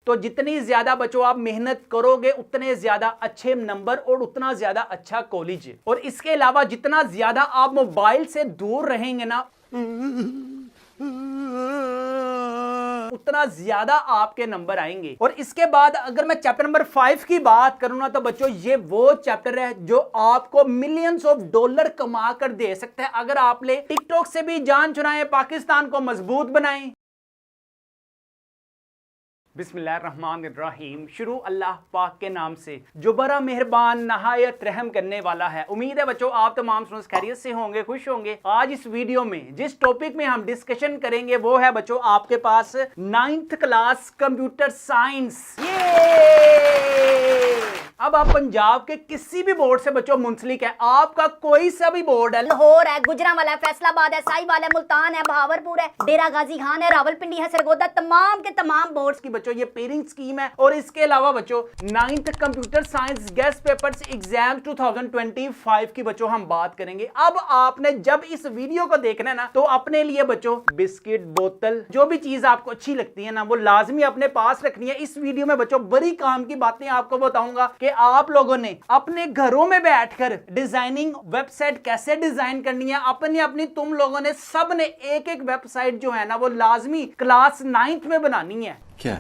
तो जितनी ज्यादा बच्चों आप मेहनत करोगे उतने ज्यादा अच्छे नंबर और उतना ज्यादा अच्छा कॉलेज। और इसके अलावा जितना ज्यादा आप मोबाइल से दूर रहेंगे ना उतना ज्यादा आपके नंबर आएंगे। और इसके बाद अगर मैं चैप्टर नंबर 5 की बात करूं ना तो बच्चों ये वो चैप्टर है जो आपको मिलियंस ऑफ डॉलर कमा कर दे सकता है अगर आप ले टिकटॉक से भी जान छुड़ाएं, पाकिस्तान को मजबूत बनाएं। बिस्मिल्लाहिर्रहमानिर्रहीम। शुरू अल्लाह पाक के नाम से जो बड़ा मेहरबान नहायत रहम करने वाला है। उम्मीद है बच्चों आप तमाम स्टूडेंट्स खैरियत से होंगे, खुश होंगे। आज इस वीडियो में जिस टॉपिक में हम डिस्कशन करेंगे वो है बच्चों आपके पास 9th क्लास कंप्यूटर साइंस। अब आप पंजाब के किसी भी बोर्ड से बच्चों मुंसलिक है, आपका कोई सा भी बोर्ड है, लाहौर है, गुजरांवाला है, फैसलाबाद है, साहिवाल है, मुल्तान है, बहावरपुर है, डेरा गाजी खान है, रावलपिंडी है, सरगोदा, तमाम के तमाम बोर्ड्स की बच्चों ये पेयरिंग स्कीम है। और इसके अलावा बच्चों 9th computer science guest papers exam 2025 की बच्चों हम बात करेंगे। अब आपने जब इस वीडियो को देखना है ना तो अपने लिए बच्चों बिस्किट, बोतल, जो भी चीज आपको अच्छी लगती है ना वो लाजमी अपने पास रखनी है। इस वीडियो में बच्चों बड़ी काम की बातें आपको बताऊंगा कि आप लोगों ने अपने घरों में बैठकर डिजाइनिंग वेबसाइट कैसे डिजाइन करनी है। अपनी अपनी तुम लोगों ने सब ने एक एक वेबसाइट जो है ना वो लाजमी क्लास 9th में बनानी है। क्या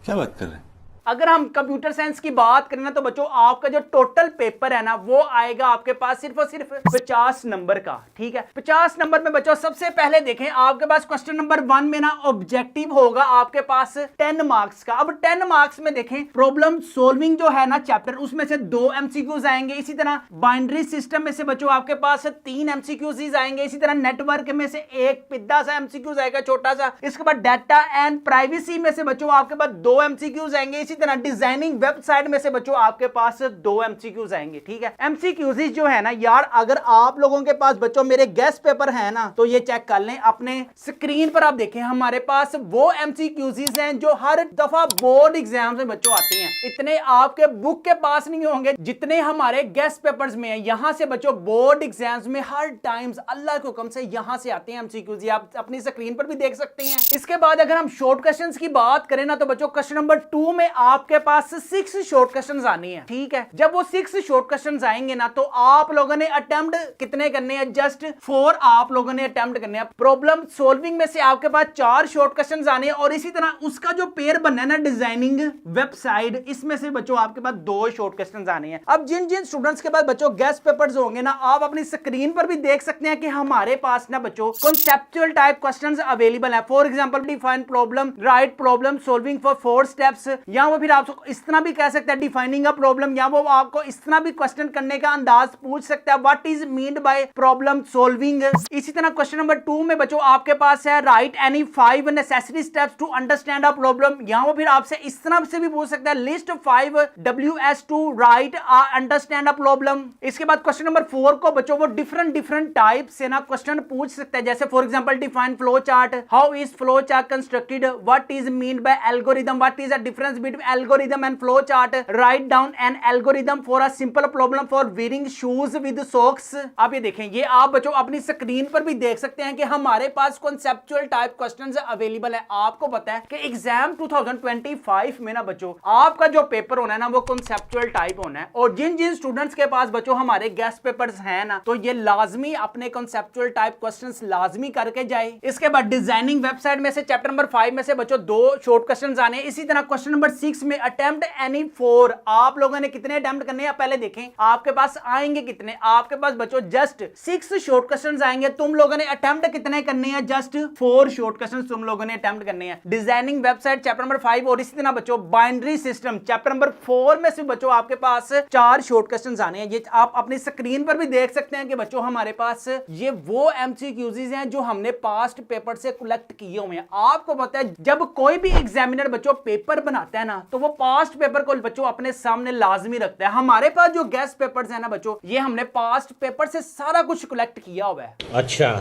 बात कर रहे हैं? अगर हम कंप्यूटर साइंस की बात करें ना तो बच्चों आपका जो टोटल पेपर है ना वो आएगा आपके पास सिर्फ और सिर्फ 50 नंबर का। ठीक है, 50 नंबर में बच्चों सबसे पहले देखें आपके पास क्वेश्चन नंबर 1 में ना ऑब्जेक्टिव होगा आपके पास 10 मार्क्स का। अब 10 मार्क्स में देखें प्रॉब्लम सोल्विंग जो है ना चैप्टर उसमें से 2 MCQs आएंगे। इसी तरह बाइनरी सिस्टम में से बच्चों आपके पास 3 MCQs आएंगे। इसी तरह नेटवर्क में से एक पिद्दा सा MCQs आएगा छोटा सा। इसके बाद डाटा एंड प्राइवेसी में से बच्चों आपके पास 2 MCQs आएंगे। इसी तरह डिजाइनिंग वेबसाइट में से बच्चों आपके पास 2 MCQs आएंगे। ठीक है, MCQs जो है ना यार अगर आप लोगों के पास बच्चों मेरे गेस्ट पेपर है ना तो ये चेक कर लें अपने स्क्रीन पर। आप देखें हमारे पास वो MCQs हैं जो हर दफा बोर्ड एग्जाम में बच्चों आते हैं। इतने आपके बुक के पास नहीं होंगे जितने हमारे गेस्ट पेपर्स में है। यहां से बच्चों बोर्ड एग्जाम्स में हर टाइम्स अल्लाह के हुक्म से यहां से आते हैं MCQs। आप अपनी स्क्रीन पर भी देख सकते हैं। इसके बाद अगर हम शॉर्ट क्वेश्चंस की बात करें ना तो बच्चों क्वेश्चन नंबर 2 में आपके पास 6 शॉर्ट क्वेश्चंस आने हैं। ठीक है, जब वो 6 शॉर्ट क्वेश्चंस आएंगे ना तो आप लोगों ने अटेम्प्ट कितने करने हैं? जस्ट 4 आप लोगों ने अटेम्प्ट करने हैं। प्रॉब्लम सॉल्विंग में से आपके पास 4 शॉर्ट क्वेश्चंस आने हैं। और इसी तरह उसका जो पेयर बनना है ना डिजाइनिंग वेबसाइट इसमें से बच्चों आपके पास 2 शॉर्ट क्वेश्चंस आने हैं। अब जिन जिन स्टूडेंट्स के पास बच्चों गेस्ट पेपर्स होंगे ना आप अपनी स्क्रीन पर भी देख सकते हैं कि हमारे पास ना बच्चों कॉन्सेप्चुअल टाइप क्वेश्चंस अवेलेबल है। For example define problem, right problem solving for 4 steps, या वो फिर आप इस तरह भी कह सकते हैं डिफाइनिंग अ प्रॉब्लम, या वो आपको इस तरह भी क्वेश्चन करने का अंदाज पूछ सकता है what is meant by problem solving. इसी तरह क्वेश्चन नंबर 2 में बच्चों आपके पास है write any 5 necessary steps to understand a problem, या वो फिर आपसे इस तरह से भी पूछ सकता है list 5 WS to write understand a problem. इसके बाद क्वेश्चन नंबर 4 को बच्चों वो डिफरेंट टाइप से ना क्वेश्चन पूछ सकता है। जैसे for example define flow chart, how is flow chart constructed, what is meant by algorithm, what is the difference between algorithm and flow chart, write down an algorithm for a simple problem for wearing shoes with socks. आप ये देखें, ये आप बच्चों अपनी screen पर भी देख सकते हैं कि हमारे पास कॉन्सेप्चुअल टाइप क्वेश्चंस अवेलेबल है। आपको पता है कि एग्जाम 2025 में ना बच्चों आपका जो पेपर होना है ना वो कॉन्सेप्चुअल टाइप होना है। और जिन जिन स्टूडेंट्स के पास बच्चों हमारे गेस्ट पेपर्स हैं ना तो ये लाजमी अपने कॉन्सेप्चुअल टाइप क्वेश्चंस लाजमी करके जाए। इसके बाद डिजाइनिंग वेबसाइट में से चैप्टर नंबर 5 में से बच्चों 2 शॉर्ट क्वेश्चंस आने। इसी तरह क्वेश्चन नंबर 6 में अटेम्प्ट एनी 4 आप लोगों ने कितने अटेम्प्ट करने हैं पहले देखें आपके पास आएंगे कितने। आपके पास बच्चों जस्ट 6 शॉर्ट क्वेश्चंस आएंगे। तुम लोगों ने अटेम्प्ट कितने करने हैं? जस्ट 4 शॉर्ट क्वेश्चंस तुम लोगों ने अटेम्प्ट करने हैं। डिजाइनिंग वेबसाइट चैप्टर नंबर 5 और इसी तरह बच्चों बाइनरी सिस्टम चैप्टर नंबर 4 में से बच्चों आपके पास 4 शॉर्ट क्वेश्चंस आने हैं। ये आप अपनी स्क्रीन पर भी देख सकते हैं कि बच्चों हमारे पास ये वो MCQs हैं जो हमने पास्ट पेपर से कलेक्ट किए हुए हैं। आपको पता है जब कोई भी एग्जामिनर बच्चों पेपर बनाता है ना तो वो पास्ट पेपर को बच्चों अपने सामने लाजमी रखता है। हमारे पास जो गेस्ट पेपर्स हैं ना बच्चों ये हमने पास्ट पेपर से सारा कुछ कलेक्ट किया हुआ है। अच्छा,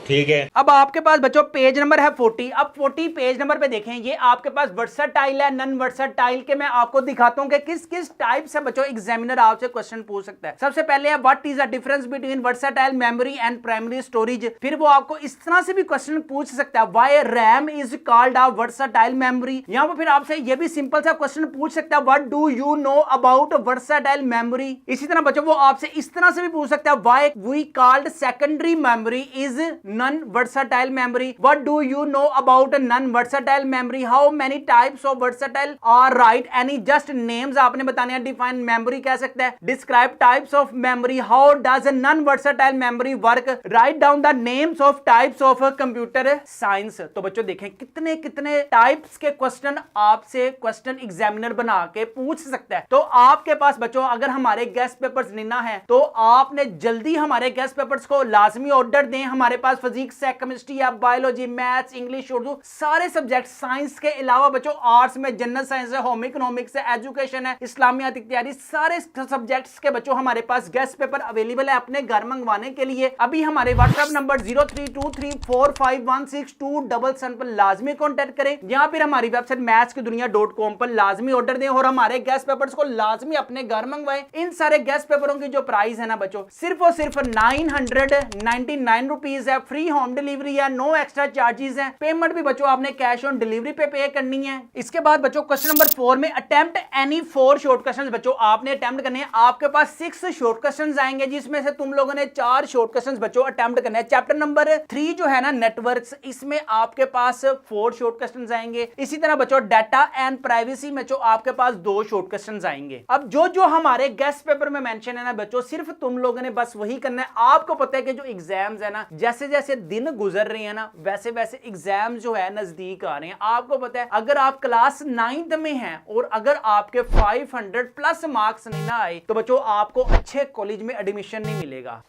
ठीक है। अब आपके पास बच्चों पेज नंबर है 40। अब 40 पेज नंबर पे देखें, ये आपके पास वर्सटाइल है, नॉन वर्सटाइल के मैं आपको दिखाता हूं कि किस किस टाइप से बच्चों एग्जामिनर आपसे क्वेश्चन पूछ सकता है। सबसे पहले है what is the difference between versatile memory and primary storage. फिर वो आपको इस तरह से भी क्वेश्चन पूछ सकता है, why RAM is called a versatile memory. यहां पर फिर आपसे ये भी सिंपल सा क्वेश्चन पूछ सकता है, what do you know about versatile memory. इसी तरह बच्चों वो आपसे इस तरह से भी पूछ सकता है, why we called secondary memory is non versatile memory. What do you know about non-versatile memory? How many types of versatile are right? Any just names आपने बताने हैं. Define memory कह सकते हैं. Describe types of memory. How does a non-versatile memory work? Write down the names of types of computer science. तो बच्चों देखें कितने कितने टाइप्स के क्वेश्चन आपसे क्वेश्चन एग्जामिनर बना के पूछ सकता है। तो आपके पास बच्चों अगर हमारे गेस्ट पेपर्स लेना है तो आपने जल्दी हमारे गेस्ट पेपर्स को लाजमी ऑर्डर दें। हमारे पास फिजिक्स है, केमिस्ट्री या बायोलॉजी, मैथ्स, इंग्लिश, उर्दू सारे सब्जेक्ट, साइंस के अलावा बच्चों आर्ट्स में जनरल साइंस है, होम इकोनॉमिक्स है, एजुकेशन है, इस्लामियात इत्यादि सारे सब्जेक्ट्स के बच्चों हमारे पास गेस्ट पेपर अवेलेबल है अपने घर मंगवाने के लिए। अभी हमारे व्हाट्सएप नंबर 0323451627 पर लाजमी कॉन्टेक्ट करें या फिर हमारी वेबसाइट mathskidunia.com पर लाजमी ऑर्डर दें और हमारे गेस्ट पेपर्स को लाजमी अपने घर मंगवाएं। इन सारे गेस्ट पेपरों की जो प्राइस है ना बच्चों सिर्फ और सिर्फ 999 रुपीज है। फ्री होम डिलीवरी है, नो एक्स्ट्रा चार्जेस हैं। पेमेंट भी बच्चों आपने कैश ऑन डिलीवरी पे करनी है। इसके बाद बच्चों क्वेश्चन नंबर 4 में अटेम्प्ट एनी 4 शॉर्ट क्वेश्चंस बच्चों आपने अटेम्प्ट करने हैं। आपके पास 6 शॉर्ट क्वेश्चंस आएंगे जिसमें से तुम लोगों ने 4 शॉर्ट क्वेश्चंस बच्चों अटेम्प्ट करने हैं। चैप्टर नंबर 3 जो है ना नेटवर्क्स, इसमें आपके पास 4 शॉर्ट क्वेश्चंस आएंगे। इसी तरह बच्चों डाटा एंड प्राइवेसी में जो आपके पास 2 शॉर्ट क्वेश्चंस आएंगे। अब जो जो हमारे गेस्ट पेपर में मेंशन है ना बच्चों सिर्फ तुम लोगों ने बस वही करना है। आपको पता है कि जो एग्जाम्स है ना जैसे जैसे दिन गुजर रहे हैं ना वैसे वैसे एग्जाम जो है नजदीक आ रहे हैं। आपको पता है अगर आप क्लास 9th में हैं और अगर आपके 500 प्लस मार्क्स नहीं ना आए तो बच्चों आपको अच्छे कॉलेज में एडमिशन नहीं मिलेगा।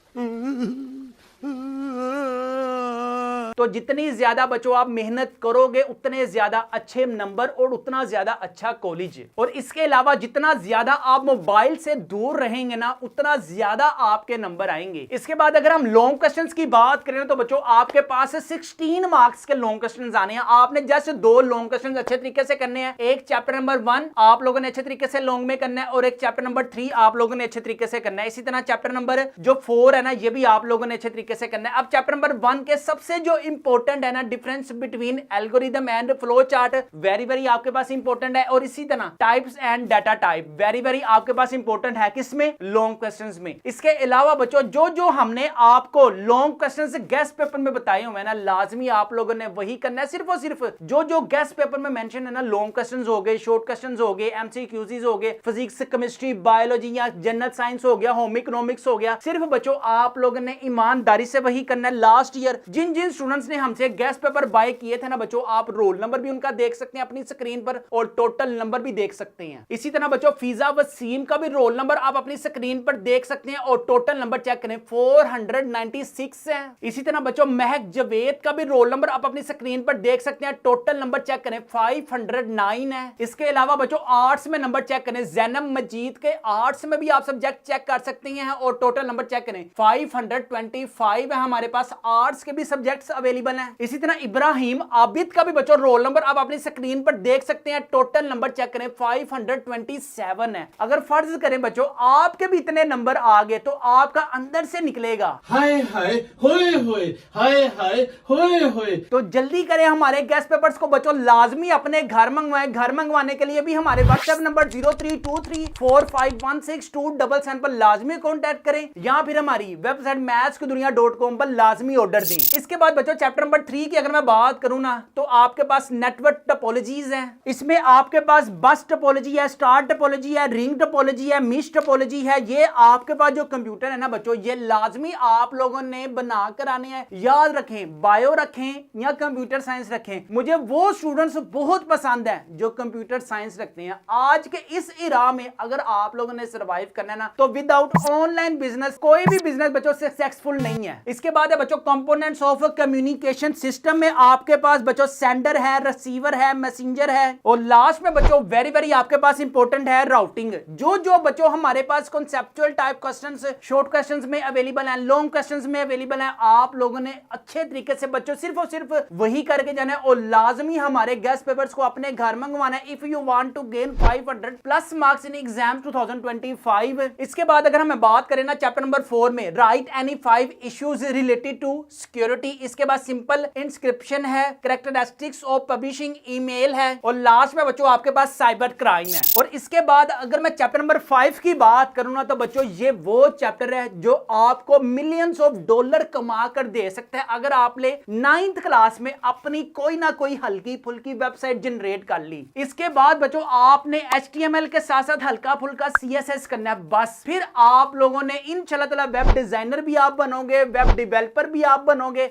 तो जितनी ज्यादा बच्चों आप मेहनत करोगे उतने ज्यादा अच्छे नंबर और उतना ज्यादा अच्छा कॉलेज। और इसके अलावा जितना ज्यादा आप मोबाइल से दूर रहेंगे ना उतना ज्यादा आपके नंबर आएंगे। इसके बाद अगर हम लॉन्ग क्वेश्चंस की बात करें तो बच्चों आपके पास 16 मार्क्स के लॉन्ग क्वेश्चंस आने हैं। आपने जस्ट 2 लॉन्ग क्वेश्चंस अच्छे तरीके से करने हैं। एक चैप्टर नंबर 1 आप लोगों ने अच्छे तरीके से लॉन्ग में करना है और एक चैप्टर नंबर 3 आप लोगों ने अच्छे तरीके से करना है। इसी तरह चैप्टर नंबर जो 4 है ना ये भी आप लोगों ने अच्छे तरीके से करना है। अब चैप्टर नंबर 1 के सबसे जो इंपॉर्टेंट है ना difference between algorithm and flow chart very आपके पास इंपॉर्टेंट है। और इसी तरह types and data type very आपके पास इंपॉर्टेंट है। किसमें? लॉन्ग क्वेश्चंस में। इसके अलावा बच्चों जो जो हमने आपको लॉन्ग क्वेश्चंस गेस्ट पेपर में बताए हुए हैं ना लाजमी आप लोगों ने वही करना है। सिर्फ और सिर्फ जो जो गेस्ट पेपर में मेंशन है ना लॉन्ग क्वेश्चंस हो गए, शॉर्ट क्वेश्चंस हो गए, एमसीक्यूज हो गए, फिजिक्स, केमिस्ट्री, बायोलॉजी या जनरल साइंस हो गया, होम इकोनॉमिक्स हो गया, सिर्फ बच्चों आप लोगों ने ईमानदारी से वही करना है। लास्ट ईयर जिन जिन स्टूडेंट्स ने हमसे गेस्ट पेपर बाय किए थे ना बच्चों आप रोल नंबर भी उनका देख सकते हैं अपनी स्क्रीन पर और टोटल नंबर भी देख सकते हैं। इसी तरह बच्चों फीजा वसीम का भी रोल नंबर आप अपनी स्क्रीन पर देख सकते हैं और टोटल नंबर चेक करें 496 है। इसी तरह बच्चों महक जवेद का भी रोल नंबर आप अपनी स्क्रीन पर देख सकते हैं, टोटल नंबर चेक करें 509 है। इसके अलावा बच्चों आर्ट्स में नंबर चेक करें, जैनब मजीद के आर्ट्स में भी आप सब्जेक्ट चेक कर सकते हैं और टोटल नंबर चेक करें 525 है। हमारे पास आर्ट्स के भी सब्जेक्ट्स अवेलेबल हैं। इसी तरह इब्राहिम आबिद का भी बच्चों रोल नंबर आप अपनी स्क्रीन पर देख सकते हैं, टोटल नंबर चेक करें 527 है। अगर फर्ज करें बच्चों आपके भी इतने नंबर आ गए तो आपका अंदर से निकलेगा हाय हाय होए होए, हाय हाय होए होए। तो जल्दी करें हमारे गेस्ट पेपर्स को बच्चों लाजमी अपने घर मंगवाएं। घर मंगवाने के लिए भी हमारे व्हाट्सएप नंबर 0323451627 पर लाजमी कॉन्टैक्ट करें या फिर हमारी वेबसाइट mathskidunia.com पर लाजमी ऑर्डर दें। इसके बाद बच्चों चैप्टर नंबर 3 की अगर मैं बात करूं ना तो आपके पास नेटवर्क टोपोलॉजीज हैं। इसमें आपके पास बस टोपोलॉजी है, स्टार टोपोलॉजी है, रिंग टोपोलॉजी है, मिश टोपोलॉजी है। ये आपके पास जो कंप्यूटर है ना बच्चों ये लाजमी आप लोगों ने बना कर आने हैं। याद रखें बायो रखें या कंप्यूटर साइंस रखें, मुझे वो स्टूडेंट्स बहुत पसंद है जो कंप्यूटर साइंस रखते हैं। आज के इस इरा में अगर आप लोगों ने सर्वाइव करना है ना तो विदाउट ऑनलाइन बिजनेस कोई भी बिजनेस बच्चों सक्सेसफुल नहीं है। इसके बाद है बच्चों components of communication communication system में आपके पास बच्चों सेंडर है, रिसीवर है, मैसेंजर है, और लास्ट में बच्चों वेरी वेरी आपके पास इंपॉर्टेंट है राउटिंग। जो जो बच्चों हमारे पास conceptual type questions, short questions में अवेलेबल हैं, लॉन्ग क्वेश्चंस में अवेलेबल हैं, आप लोगों ने अच्छे तरीके से बच्चों सिर्फ और सिर्फ वही करके जाना है और लाजमी हमारे गेस्ट पेपर्स को अपने घर मंगवाना है if you want to gain 500 plus marks in exam 2025। इसके बाद अगर हम बात करें ना चैप्टर नंबर 4 में write any 5 issues related to security, इसके बाद सिंपल इंस्क्रिप्शन है, कैरेक्टरिस्टिक्स ऑफ पब्लिशिंग ईमेल है, और लास्ट में बच्चों आपके पास साइबर क्राइम है। और इसके बाद अगर मैं चैप्टर नंबर 5 की बात करूं ना तो बच्चों ये वो चैप्टर है जो आपको मिलियंस ऑफ डॉलर कमा कर दे सकता है अगर आपने 9th क्लास में अपनी कोई ना कोई हल्की फुल्की वेबसाइट जनरेट कर ली। इसके बाद बच्चों आपने HTML के साथ साथ हल्का फुल्का CSS करना है, बस फिर आप लोगों ने इंशाल्लाह ताला वेब डिजाइनर भी आप बनोगे, वेब डेवलपर भी आप बनोगे।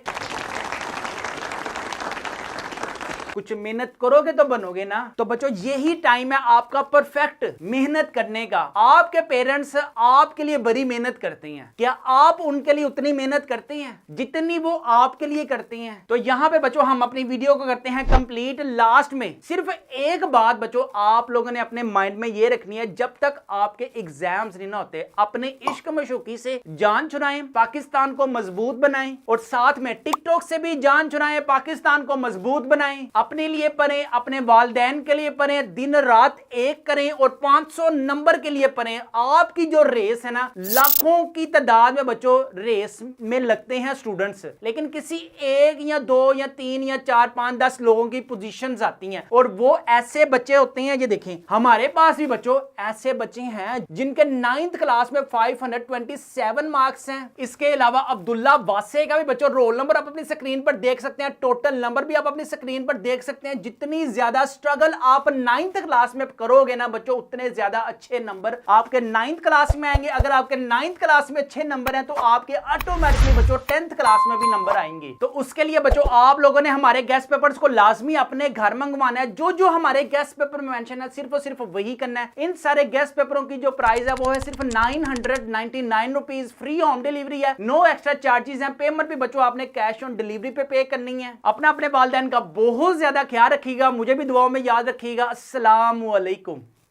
कुछ मेहनत करोगे तो बनोगे ना। तो बच्चों यही टाइम है आपका परफेक्ट मेहनत करने का। आपके पेरेंट्स आपके लिए बड़ी मेहनत करते हैं, क्या आप उनके लिए उतनी मेहनत करते हैं जितनी वो आपके लिए करते हैं? तो यहाँ पे बच्चों हम अपनी वीडियो को करते हैं कंप्लीट। लास्ट में सिर्फ एक बात बच्चों आप लोगों ने अपने माइंड में ये रखनी है, जब तक आपके एग्जाम्स नहीं ना होते अपने इश्क मशूकी से जान छुड़ाएं, पाकिस्तान को मजबूत बनाएं, और साथ में टिकटॉक से भी जान छुड़ाएं, पाकिस्तान को मजबूत बनाएं, अपने लिए पढ़ें, अपने वालिदैन के लिए पढ़ें, दिन रात एक करें और 500 नंबर के लिए पढ़ें। आपकी जो रेस है ना, लाखों की तादाद में बच्चों रेस में लगते हैं स्टूडेंट्स, लेकिन किसी एक या दो या तीन या 4 5 10 लोगों की पोजीशंस आती हैं, और वो ऐसे बच्चे होते हैं। ये देखें हमारे पास भी बच्चों ऐसे बच्चे हैं जिनके 9th क्लास में 527 मार्क्स हैं। इसके अलावा अब्दुल्ला वासे का भी बच्चों रोल नंबर आप अपनी स्क्रीन पर देख सकते हैं, टोटल नंबर भी आप अपनी स्क्रीन पर देख सकते हैं। जितनी ज्यादा स्ट्रगल आप 9th क्लास में करोगे ना बच्चों, उतने ज्यादा अच्छे नंबर आपके 9th क्लास में आएंगे। अगर आपके 9th क्लास में अच्छे नंबर हैं तो आपके ऑटोमेटिकली बच्चों 10th क्लास में भी नंबर आएंगे। तो उसके लिए बच्चों आप लोगों ने हमारे गेस्ट पेपर्स को लाजमी अपने घर मंगवाना है। जो जो हमारे गेस्ट पेपर में मेंशन है सिर्फ और सिर्फ वही करना है। इन सारे गेस्ट पेपरों की जो प्राइस है वो है सिर्फ 999 रुपीज, फ्री होम डिलीवरी है, नो एक्स्ट्रा चार्जेस हैं। पेमेंट भी बच्चों आपने कैश ऑन डिलीवरी पे करनी है। अपने वालिदैन का बहुत ज्यादा ख्याल रखिएगा, मुझे भी दुआओं में याद रखिएगा। अस्सलाम वालेकुम।